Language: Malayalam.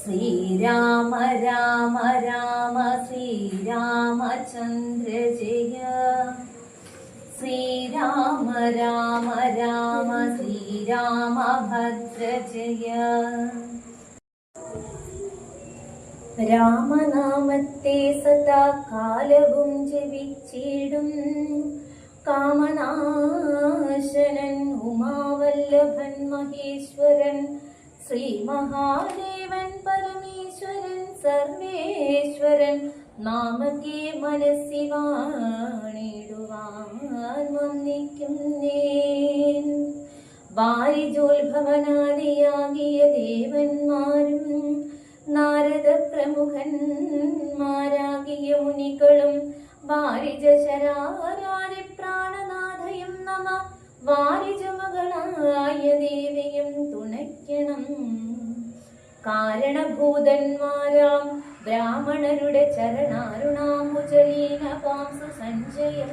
ശ്രീരാമ രാമ രാമ ശ്രീരാമചന്ദ്ര ജയ. ശ്രീരാമ രാമ രാമ ശ്രീരാമഭദ്ര ജയ. രാമനാമത്തെ സദാ കാലവും ജപിച്ചിടും കാമനാശനൻ ഉമാവല്ലഭൻ മഹേശ്വരൻ ശ്രീ മഹാദേവൻ പരമേശ്വരൻ സർവേശ്വരൻ നാമകേ മനസ്സിവാണിടുവാൻ വന്നിക്കുന്നേൻ. വാരിജോത്ഭവനാദിയാകിയ ദേവന്മാരും നാരദ പ്രമുഖന്മാരാകിയ മുനികളും വാരിജ ശരാരാരി പ്രാണനാഥയും നമ. വാരിജമകളായ ദേവിയും തുണയ്ക്കണം. കാരണഭൂതന്മാരാം ബ്രാഹ്മണരുടെ ചരണാരുണാമുജലീന പാംസു സഞ്ജയം